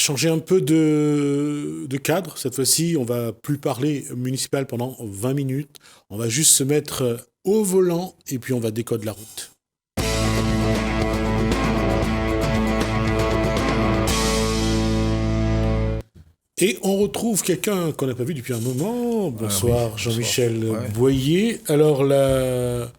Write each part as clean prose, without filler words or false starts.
changer un peu de cadre. Cette fois-ci, on va plus parler municipal pendant 20 minutes. On va juste se mettre au volant et puis on va décoder la route. Et on retrouve quelqu'un qu'on n'a pas vu depuis un moment. Bonsoir, oui, Jean-Michel Boyer. Alors, la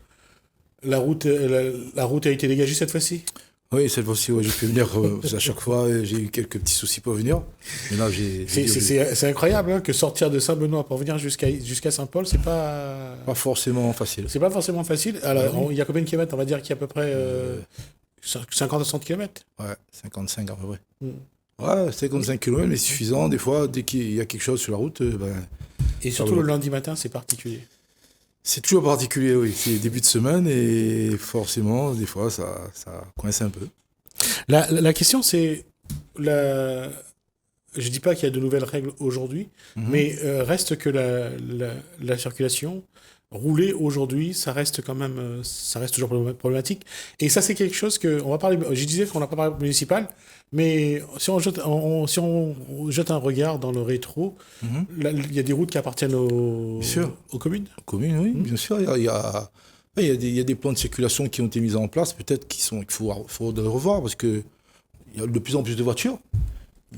route a été dégagée cette fois-ci ? Oui, cette fois-ci, j'ai pu venir. À chaque fois, j'ai eu quelques petits soucis pour venir. Mais là, c'est incroyable que sortir de Saint-Benoît pour venir jusqu'à Saint-Paul, c'est pas... Pas forcément facile. C'est pas forcément facile. Alors, il y a combien de kilomètres ? On va dire qu'il y a à peu près 50 à 100 kilomètres ? Ouais, 55 à peu près. Ouais, 55 km, mais suffisant. Des fois, dès qu'il y a quelque chose sur la route... Et surtout le lundi matin, c'est particulier. C'est toujours particulier, oui. C'est début de semaine et forcément, des fois, ça coince un peu. La question, c'est... Je ne dis pas qu'il y a de nouvelles règles aujourd'hui, mais reste que la circulation... Rouler aujourd'hui, ça reste toujours problématique. Et ça, c'est quelque chose que, on va parler, je disais qu'on n'a pas parlé municipal, mais si on jette un regard dans le rétro, il y a des routes qui appartiennent aux communes. Aux communes, oui, bien sûr. Il y a des plans de circulation qui ont été mis en place, peut-être qu'il faut les revoir, parce qu'il y a de plus en plus de voitures.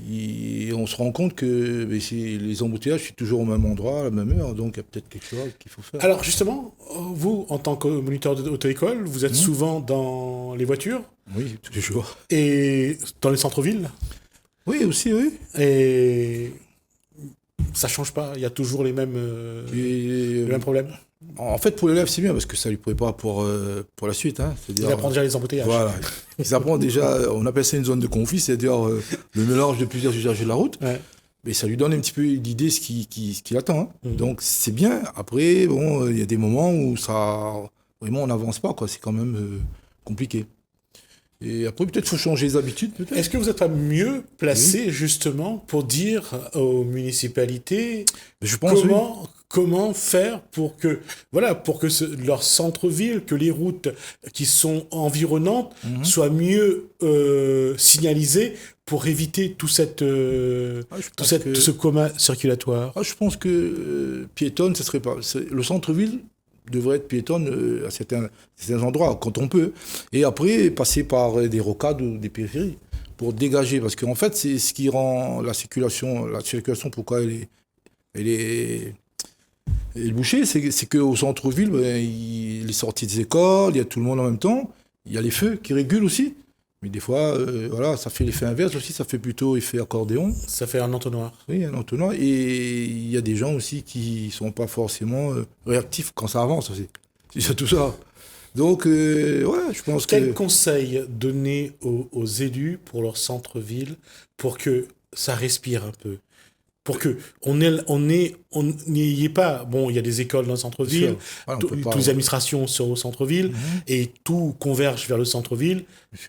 Et on se rend compte que les embouteillages sont toujours au même endroit, à la même heure, donc il y a peut-être quelque chose qu'il faut faire. Alors justement, vous, en tant que moniteur d'auto-école, vous êtes souvent dans les voitures ? Oui, tous les jours. Et dans les centres-villes ? Oui, aussi, oui. Et ça change pas, il y a toujours les mêmes problèmes. En fait, pour l'élève, c'est bien, parce que ça lui prépare pour la suite. Il apprend déjà les embouteillages. Voilà. Il apprend déjà, on appelle ça une zone de conflit, c'est-à-dire le mélange de plusieurs usagers de la route. Ouais. Mais ça lui donne un petit peu l'idée ce qu'il attend. Donc, c'est bien. Après, bon, il y a des moments où vraiment, on n'avance pas, quoi. C'est quand même compliqué. Et après, peut-être qu'il faut changer les habitudes. Est-ce que vous n'êtes pas mieux placé, justement, pour dire aux municipalités comment faire pour que leur centre-ville, que les routes qui sont environnantes soient mieux signalisées pour éviter tout ce coma circulatoire ? Je pense que piétonne, ça serait pas... Le centre-ville devrait être piétonne à certains endroits, quand on peut. Et après, passer par des rocades ou des périphéries pour dégager. Parce qu'en fait, c'est ce qui rend la circulation, pourquoi elle est bouchée, c'est qu'au centre-ville, les sorties des écoles, il y a tout le monde en même temps. Il y a les feux qui régulent aussi. Mais des fois, ça fait l'effet inverse aussi, ça fait plutôt effet accordéon. Ça fait un entonnoir. Oui, un entonnoir. Et il y a des gens aussi qui ne sont pas forcément réactifs quand ça avance aussi. C'est tout ça. Donc, je pense Quel conseil donner aux élus pour leur centre-ville pour que ça respire un peu ? Pour que on n'y ait pas... Bon, il y a des écoles dans le centre-ville, toutes les administrations sont au centre-ville, et tout converge vers le centre-ville,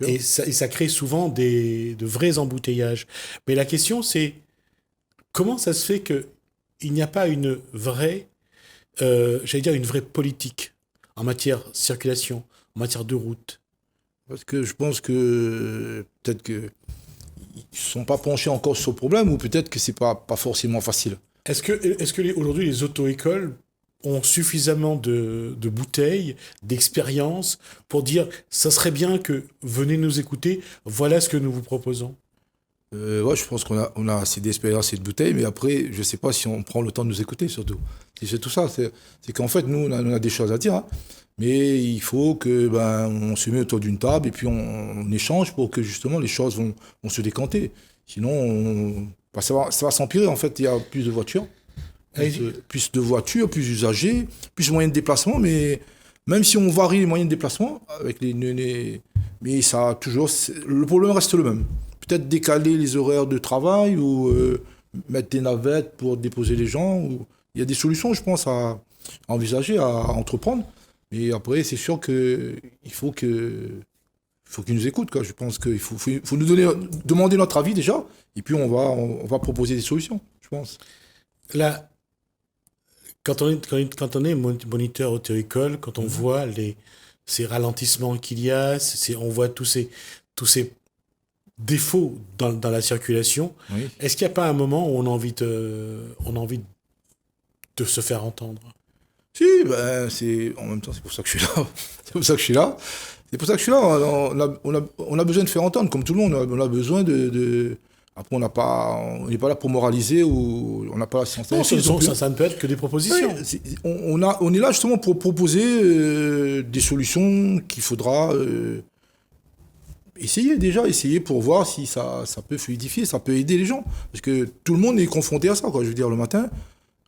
et ça crée souvent de vrais embouteillages. Mais la question, c'est comment ça se fait qu'il n'y a pas une vraie politique en matière de circulation, en matière de route ? Parce que je pense que peut-être que ils ne sont pas penchés encore sur le problème, ou peut-être que c'est pas forcément facile. Est-ce que aujourd'hui les auto-écoles ont suffisamment de bouteilles, d'expérience pour dire ça serait bien que venez nous écouter, voilà ce que nous vous proposons ? Je pense qu'on a assez d'expérience et de bouteilles, mais après, je ne sais pas si on prend le temps de nous écouter, surtout. C'est tout ça. C'est qu'en fait, nous, on a des choses à dire, mais il faut on se met autour d'une table et puis on échange pour que justement les choses vont se décanter. Sinon, ça va s'empirer. En fait, il y a plus de voitures, plus d'usagers, plus de moyens de déplacement, mais même si on varie les moyens de déplacement, avec mais ça toujours, le problème reste le même. Peut-être décaler les horaires de travail ou mettre des navettes pour déposer les gens. Il y a des solutions, je pense, à envisager, à entreprendre. Mais après, c'est sûr qu'il faut qu'ils nous écoutent, quoi. Je pense qu'il faut nous demander notre avis déjà, et puis on va proposer des solutions, je pense. Là, quand on est moniteur auto-école, quand on voit ces ralentissements qu'il y a, on voit tous ces défaut dans la circulation, Oui. est-ce qu'il n'y a pas un moment où on a envie de se faire entendre? Si, ben, en même temps, c'est pour ça que je suis là. C'est pour ça que je suis là. C'est pour ça que je suis là. On a besoin de faire entendre, comme tout le monde. On a besoin Après, on n'est pas là pour moraliser ou on n'a pas la science. Non, ça ne peut être que des propositions. Oui, on est là justement pour proposer des solutions qu'il faudra essayer pour voir si ça peut fluidifier, ça peut aider les gens. Parce que tout le monde est confronté à ça, quoi. Je veux dire, le matin,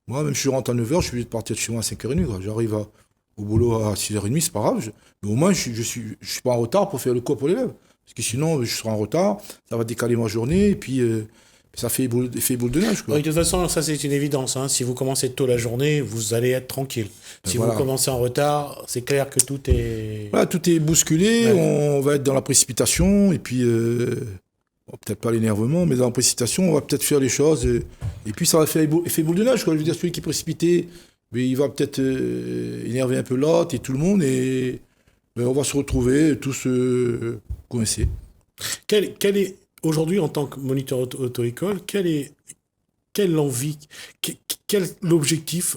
moi, même si je rentre à 9h, je suis obligé de partir de chez moi à 5h30, quoi. J'arrive au boulot à 6h30, c'est pas grave. Mais au moins, je suis pas en retard pour faire le cours pour l'élève. Parce que sinon, je serai en retard, ça va décaler ma journée, et puis ça fait boule de neige, quoi. Oui, de toute façon, ça c'est une évidence, hein. Si vous commencez tôt la journée, vous allez être tranquille. Si voilà. vous commencez en retard, c'est clair que tout est... Voilà, tout est bousculé, Ouais. on va être dans la précipitation, et puis, bon, peut-être pas l'énervement, mais dans la précipitation, on va peut-être faire les choses, et puis ça va faire effet boule de neige, quoi. Je veux dire, celui qui est précipité, mais il va peut-être énerver un peu l'autre et tout le monde, et on va se retrouver tous coincés. Quelle est, aujourd'hui, en tant que moniteur auto-école, quelle l'envie, quel l'objectif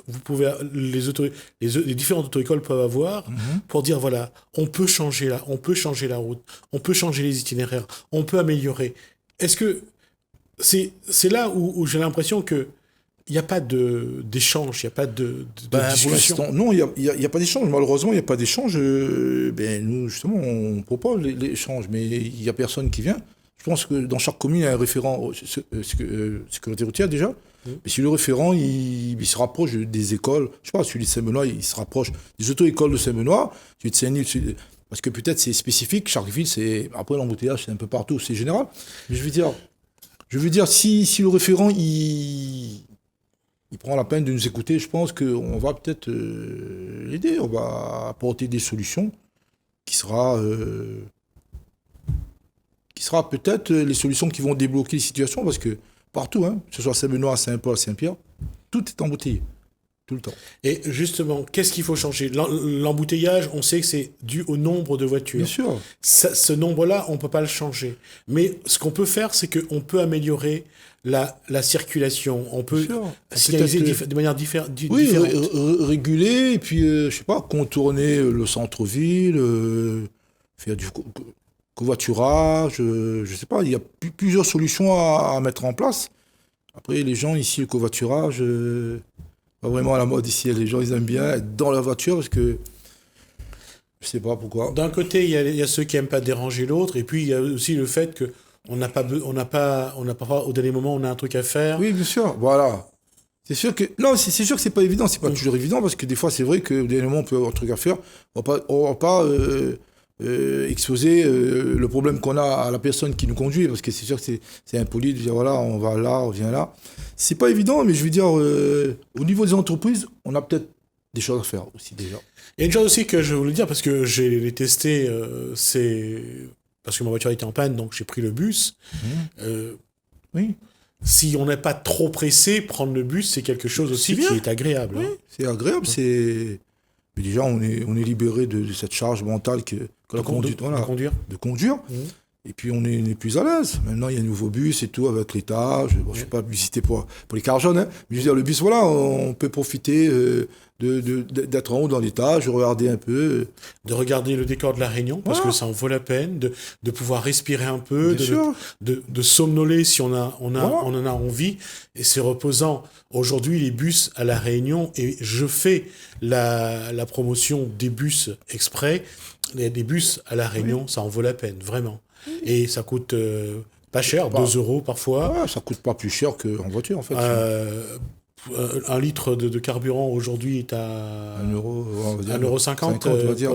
les différentes auto-écoles peuvent avoir pour dire, voilà, on peut changer la route, on peut changer les itinéraires, on peut améliorer. Est-ce que c'est là où j'ai l'impression que il n'y a pas d'échange, il n'y a pas de Pour discussion. l'instant, non, il y a pas d'échange. Malheureusement, il n'y a pas d'échange. Nous, justement, on propose l'échange, mais il n'y a personne qui vient. Je pense que dans chaque commune, il y a un référent sécurité routière déjà. Mais si le référent, il se rapproche des écoles, je sais pas, celui de Saint-Benoît, il se rapproche des auto-écoles de Saint-Benoît, celui de Saint-Nil, parce que peut-être c'est spécifique, chaque ville, après l'embouteillage, c'est un peu partout, c'est général. Mais je veux dire, si le référent, il prend la peine de nous écouter, je pense qu'on va peut-être l'aider, on va apporter des solutions qui sera peut-être les solutions qui vont débloquer les situations, parce que partout, hein, que ce soit à Saint-Benoît, à Saint-Paul, à Saint-Pierre, tout est embouteillé, tout le temps. Et justement, qu'est-ce qu'il faut changer? L'embouteillage, on sait que c'est dû au nombre de voitures. Bien sûr. Ce nombre-là, on ne peut pas le changer. Mais ce qu'on peut faire, c'est qu'on peut améliorer la circulation. On peut signaliser de manière différente. Oui, réguler, et puis, je sais pas, contourner le centre-ville, faire du covoiturage, je sais pas, il y a plusieurs solutions à mettre en place. Après, les gens ici, le covoiturage, pas vraiment à la mode ici. Les gens, ils aiment bien être dans la voiture parce que je sais pas pourquoi. D'un côté, il y a ceux qui aiment pas déranger l'autre, et puis il y a aussi le fait que on n'a pas au dernier moment, on a un truc à faire. Oui, bien sûr, voilà. C'est sûr que c'est pas évident, c'est pas toujours évident parce que des fois c'est vrai qu'au dernier moment on peut avoir un truc à faire, on va pas exposer le problème qu'on a à la personne qui nous conduit, parce que c'est sûr que c'est impoli de dire voilà, on va là, on vient là. C'est pas évident, mais je veux dire, au niveau des entreprises, on a peut-être des choses à faire aussi déjà. Il y a une chose aussi que je voulais dire, parce que j'ai testé, parce que ma voiture était en panne, donc j'ai pris le bus. Oui. Si on n'est pas trop pressé, prendre le bus, c'est quelque chose aussi qui est agréable. Oui, c'est agréable, Mais déjà, on est libéré de cette charge mentale que la conduite, voilà, de conduire. Et puis, on est plus à l'aise. Maintenant, il y a un nouveau bus et tout, avec l'étage. Bon, je ne vais pas publiciter pour les cars jaunes, hein, mais je veux dire, le bus, voilà, on peut profiter d'être en haut dans l'étage, regarder un peu. De regarder le décor de la Réunion, parce que ça en vaut la peine, de pouvoir respirer un peu, de somnoler si on en a envie. Et c'est reposant. Aujourd'hui, les bus à la Réunion, et je fais la promotion des bus exprès, des bus à la Réunion, ça en vaut la peine, vraiment. Et ça coûte pas cher, 2 € parfois. Ouais, ça coûte pas plus cher qu'en voiture, en fait. 1 litre de carburant aujourd'hui est à 1,50 €, on va dire,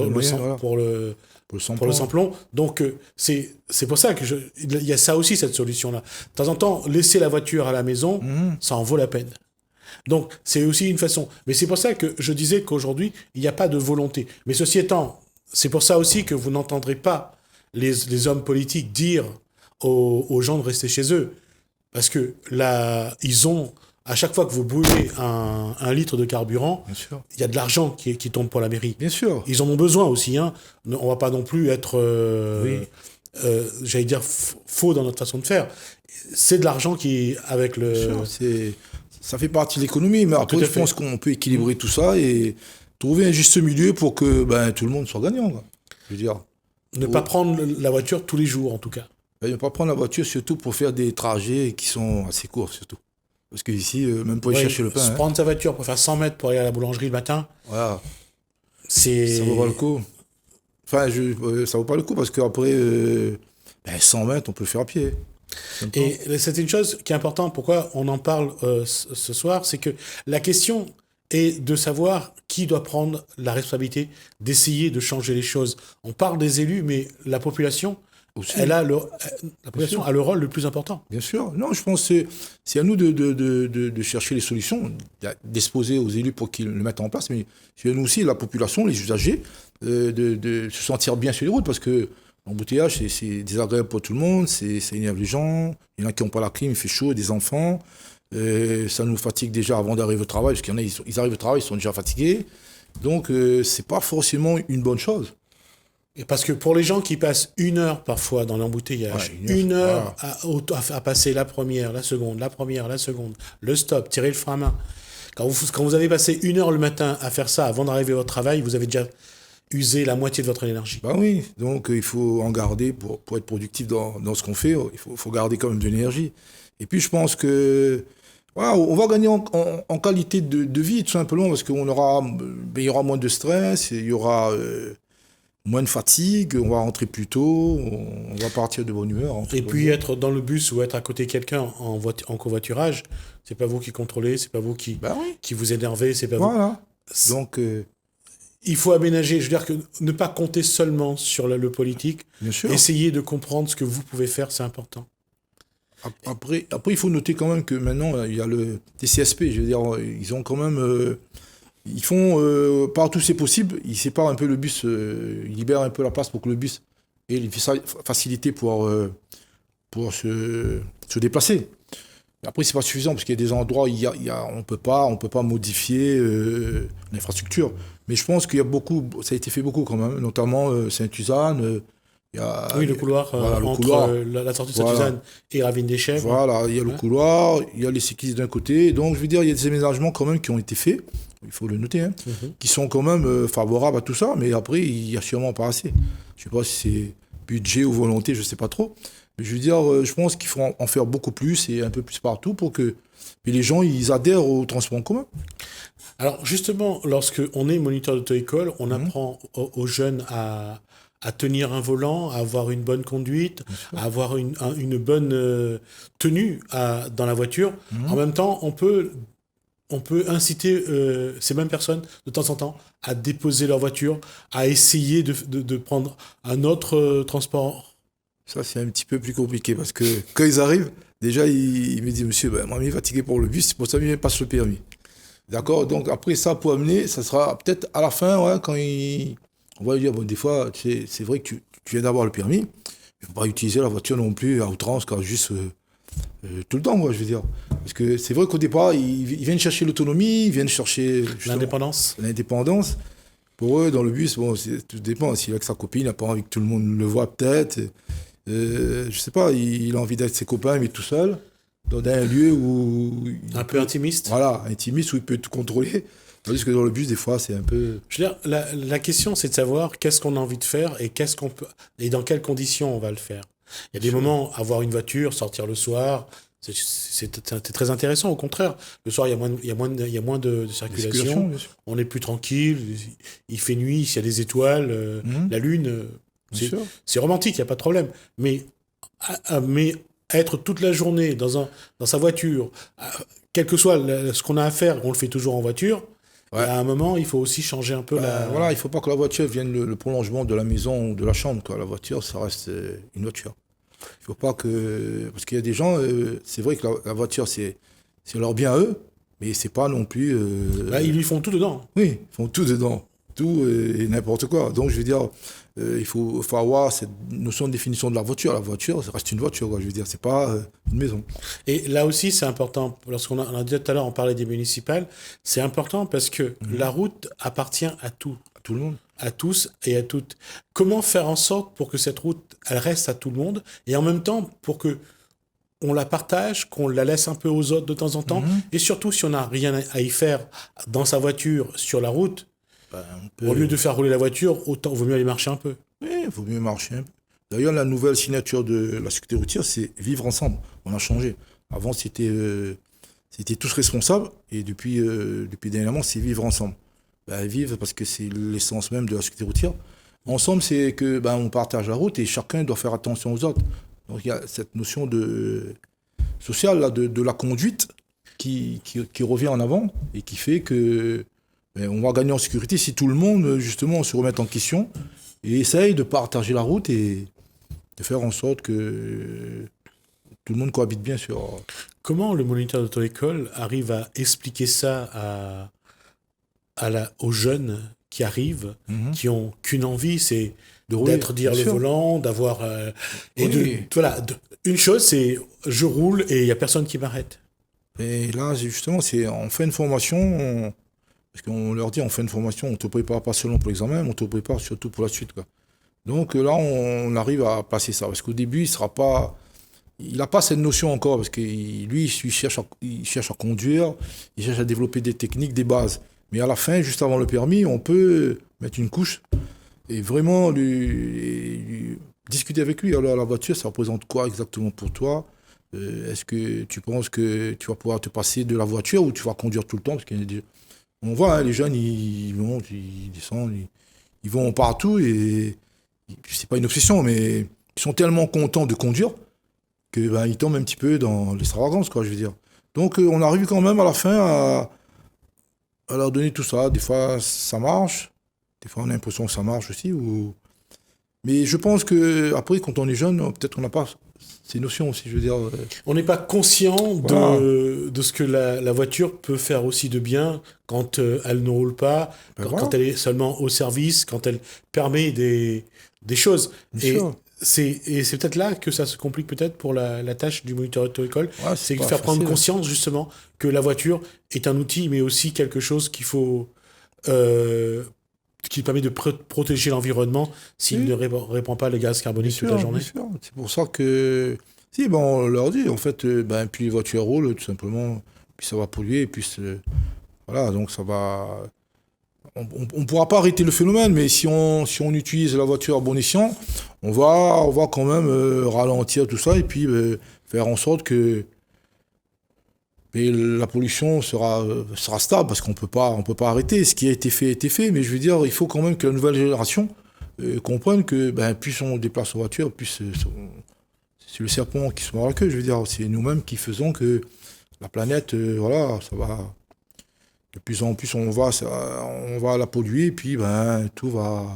pour le samplon. Donc c'est pour ça que il y a ça aussi, cette solution-là. De temps en temps, laisser la voiture à la maison, ça en vaut la peine. Donc c'est aussi une façon. Mais c'est pour ça que je disais qu'aujourd'hui, il n'y a pas de volonté. Mais ceci étant, c'est pour ça aussi que vous n'entendrez pas les hommes politiques dire aux gens de rester chez eux. Parce que là, à chaque fois que vous brûlez un litre de carburant, il y a de l'argent qui tombe pour la mairie. Bien sûr. Ils en ont besoin aussi. Hein. On ne va pas non plus être j'allais dire, faux dans notre façon de faire. C'est de l'argent qui, avec le... Sûr, ça fait partie de l'économie, mais après, je pense qu'on peut équilibrer tout ça et trouver un juste milieu pour que tout le monde soit gagnant, quoi. Je veux dire. Ne pas prendre la voiture tous les jours, en tout cas. Ne pas prendre la voiture, surtout pour faire des trajets qui sont assez courts, surtout. Parce qu'ici, même pour aller chercher le pain. Prendre sa voiture pour faire 100 mètres pour aller à la boulangerie le matin, voilà. Ça c'est... vaut pas le coup. Enfin, ça vaut pas le coup parce qu'après, 100 mètres, on peut le faire à pied. Et c'est une chose qui est importante, pourquoi on en parle ce soir, c'est que la question est de savoir qui doit prendre la responsabilité d'essayer de changer les choses. On parle des élus, mais la population, la population a le rôle le plus important. Bien sûr. Non, je pense que c'est à nous de chercher les solutions, d'exposer aux élus pour qu'ils le mettent en place, mais c'est à nous aussi, la population, les usagers, de se sentir bien sur les routes, parce que l'embouteillage, c'est désagréable pour tout le monde, ça énerve les gens, il y en a qui n'ont pas la clim, il fait chaud, des enfants, ça nous fatigue déjà avant d'arriver au travail, parce qu'il y en a, ils arrivent au travail, ils sont déjà fatigués, donc c'est pas forcément une bonne chose. Et parce que pour les gens qui passent 1 heure parfois dans l'embouteillage, 1 heure à passer la première, la seconde, le stop, tirer le frein à main, quand vous avez passé 1 heure le matin à faire ça avant d'arriver au travail, vous avez déjà usé la moitié de votre énergie. Oui, donc il faut en garder pour être productif dans ce qu'on fait. Il faut garder quand même de l'énergie. Et puis je pense que on va gagner en qualité de vie tout simplement parce qu'il y aura moins de stress, il y aura moins de fatigue, on va rentrer plus tôt, on va partir de bonne humeur. Et puis être dans le bus ou être à côté de quelqu'un en covoiturage, c'est pas vous qui contrôlez, c'est pas vous qui vous énervez, c'est pas vous. Voilà. Donc il faut aménager, je veux dire que ne pas compter seulement sur le politique, bien sûr. Essayer de comprendre ce que vous pouvez faire, c'est important. Après, il faut noter quand même que maintenant, il y a le TCSP, je veux dire, ils ont quand même... ils font, partout c'est possible, ils séparent un peu le bus, ils libèrent un peu la place pour que le bus ait une facilité pour se déplacer. Après, c'est pas suffisant parce qu'il y a des endroits où on peut pas modifier l'infrastructure. Mais je pense qu'il y a ça a été fait beaucoup quand même, notamment Sainte-Suzanne. Le couloir entre la sortie de Sainte-Suzanne et Ravine-des-Chèvres. Voilà, il y a le couloir, il y a les cyclistes d'un côté. Donc, je veux dire, il y a des aménagements quand même qui ont été faits, il faut le noter, qui sont quand même favorables à tout ça. Mais après, il n'y a sûrement pas assez. Je ne sais pas si c'est budget ou volonté, je ne sais pas trop. Mais je veux dire, je pense qu'il faut en faire beaucoup plus et un peu plus partout pour que les gens ils adhèrent au transport en commun. Alors, justement, lorsque on est moniteur d'auto-école, on apprend aux jeunes à tenir un volant, à avoir une bonne conduite, à avoir une bonne tenue dans la voiture. En même temps, on peut inciter ces mêmes personnes, de temps en temps, à déposer leur voiture, à essayer de prendre un autre transport. Ça, c'est un petit peu plus compliqué parce que quand ils arrivent, déjà, ils me disent, monsieur, moi, je suis fatigué pour le bus, c'est pour ça que je passe le permis. D'accord? Donc, après, ça, pour amener, ça sera peut-être à la fin, quand on va lui dire, des fois, c'est vrai que tu viens d'avoir le permis, il ne faut pas utiliser la voiture non plus à outrance, juste tout le temps, je veux dire. Parce que c'est vrai qu'au départ, ils viennent chercher l'autonomie, ils viennent chercher l'indépendance. Pour eux, dans le bus, tout dépend. S'il a que sa copine, il n'a pas envie que tout le monde le voit peut-être. Je sais pas, il a envie d'être ses copains, mais tout seul, dans un lieu où... Un peu intimiste. Voilà, intimiste, où il peut tout contrôler. Tandis que dans le bus, des fois, c'est un peu... Je veux dire, la question, c'est de savoir qu'est-ce qu'on a envie de faire et dans quelles conditions on va le faire. Il y a des moments, avoir une voiture, sortir le soir, c'est très intéressant. Au contraire, le soir, il y a moins de circulation. On est plus tranquille. Il fait nuit, il y a des étoiles, la lune. C'est romantique, il n'y a pas de problème. Mais être toute la journée dans sa voiture, quel que soit ce qu'on a à faire, on le fait toujours en voiture. Ouais. À un moment, il faut aussi changer un peu Voilà, il ne faut pas que la voiture vienne le prolongement de la maison ou de la chambre. La voiture, ça reste une voiture. Il ne faut pas que... Parce qu'il y a des gens, c'est vrai que la voiture, c'est leur bien à eux, mais c'est pas non plus... ils lui font tout dedans. Oui, ils font tout dedans. Tout et n'importe quoi. Donc, je veux dire, il faut avoir cette notion de définition de la voiture. La voiture, ça reste une voiture, je veux dire, c'est pas une maison. Et là aussi, c'est important, lorsqu'on a dit tout à l'heure, on parlait des municipales, c'est important parce que la route appartient à tout. À tout le monde. à tous et à toutes. Comment faire en sorte pour que cette route, elle reste à tout le monde et en même temps pour que on la partage, qu'on la laisse un peu aux autres de temps en temps et surtout si on n'a rien à y faire dans sa voiture sur la route, au lieu de faire rouler la voiture, autant vaut mieux aller marcher un peu. Oui, il vaut mieux marcher un peu. D'ailleurs, la nouvelle signature de la sécurité routière, c'est vivre ensemble. On a changé. Avant, c'était tous responsables et depuis dernièrement, c'est vivre ensemble. Vivre parce que c'est l'essence même de la sécurité routière. Ensemble, c'est que on partage la route et chacun doit faire attention aux autres. Donc il y a cette notion sociale là, de la conduite qui revient en avant et qui fait que on va gagner en sécurité si tout le monde justement se remet en question et essaye de partager la route et de faire en sorte que tout le monde cohabite bien sur... Comment le moniteur d'auto-école arrive à expliquer ça aux jeunes qui arrivent, qui ont qu'une envie, c'est d'être derrière le volant, d'avoir... une chose, c'est je roule et il n'y a personne qui m'arrête. Et là, justement, on fait une formation, parce qu'on leur dit, on fait une formation, on ne te prépare pas seulement pour l'examen, mais on te prépare surtout pour la suite, quoi. Donc là, on arrive à placer ça, parce qu'au début, il n'a pas cette notion encore, parce que lui, il cherche à conduire, il cherche à développer des techniques, des bases. Mais à la fin, juste avant le permis, on peut mettre une couche et vraiment lui discuter avec lui. Alors, la voiture, ça représente quoi exactement pour toi? Est-ce que tu penses que tu vas pouvoir te passer de la voiture ou tu vas conduire tout le temps? Parce on voit, les jeunes, ils montent, ils descendent, ils vont partout et c'est pas une obsession, mais ils sont tellement contents de conduire que ils tombent un petit peu dans l'extravagance, quoi, je veux dire. Donc, on arrive quand même à la fin à leur donner tout ça. Des fois, ça marche. Des fois, on a l'impression que ça marche aussi. Mais je pense qu'après, quand on est jeune, peut-être qu'on n'a pas ces notions aussi, je veux dire. On n'est pas conscient de ce que la voiture peut faire aussi de bien quand elle ne roule pas, quand elle est seulement au service, quand elle permet des choses. C'est peut-être là que ça se complique peut-être pour la tâche du moniteur auto-école. Ouais, c'est de faire prendre conscience justement que la voiture est un outil, mais aussi quelque chose qu'il faut... qui permet de protéger l'environnement s'il ne répand pas les gaz carboniques toute la journée. C'est pour ça que... on leur dit, en fait, puis les voitures roulent, tout simplement, puis ça va polluer, et puis... voilà, donc ça va... On ne pourra pas arrêter le phénomène, mais si on utilise la voiture à bon escient, on va quand même ralentir tout ça et puis faire en sorte que la pollution sera stable, parce qu'on peut pas arrêter. Ce qui a été fait, mais je veux dire, il faut quand même que la nouvelle génération comprenne que plus on déplace en voiture, plus c'est le serpent qui se mord la queue. Je veux dire, c'est nous-mêmes qui faisons que la planète, ça va... De plus en plus, on va la polluer, et puis tout va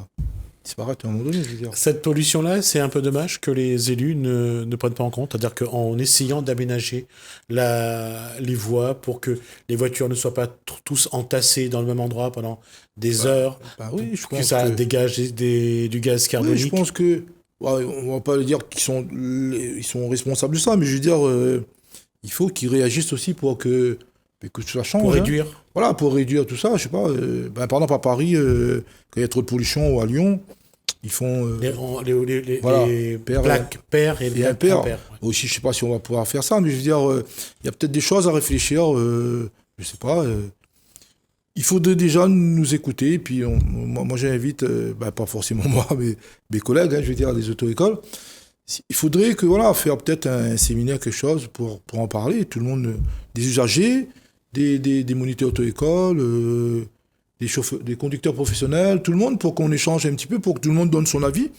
disparaître à un moment donné, je veux dire. Cette pollution-là, c'est un peu dommage que les élus ne prennent pas en compte. C'est-à-dire qu'en essayant d'aménager les voies pour que les voitures ne soient pas tous entassées dans le même endroit pendant des heures, oui, je pense que ça dégage du gaz carbonique. Oui, je pense que, on va pas dire qu'ils sont responsables de ça, mais je veux dire, il faut qu'ils réagissent aussi pour que ça change. Pour réduire. Voilà, pour réduire tout ça, je sais pas. Par exemple, à Paris, quand il y a trop de pollution, ou à Lyon, ils font... les plaques paires et impaires. Aussi, je sais pas si on va pouvoir faire ça, mais je veux dire, il y a peut-être des choses à réfléchir, je sais pas. Il faut déjà nous écouter, et puis moi j'invite, pas forcément moi, mais mes collègues, je veux dire, des auto-écoles. Il faudrait faire peut-être un séminaire, quelque chose, pour en parler. Tout le monde, des usagers, des moniteurs auto-école, des conducteurs professionnels, tout le monde, pour qu'on échange un petit peu, pour que tout le monde donne son avis.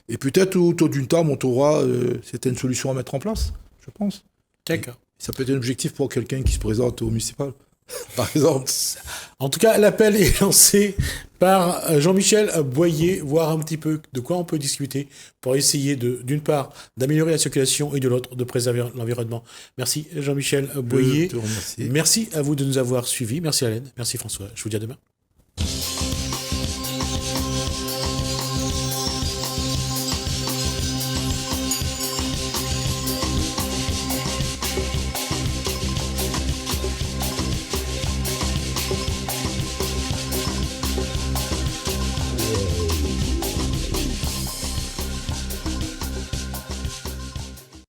Et peut-être autour d'une table, on trouvera certaines solutions à mettre en place, je pense. D'accord. Ça peut être un objectif pour quelqu'un qui se présente au municipal, par exemple. En tout cas, l'appel est lancé par Jean-Michel Boyer, voir un petit peu de quoi on peut discuter pour essayer d'une part d'améliorer la circulation et de l'autre de préserver l'environnement. Merci Jean-Michel Boyer. Je te remercie. Merci à vous de nous avoir suivis. Merci Alain. Merci François. Je vous dis à demain.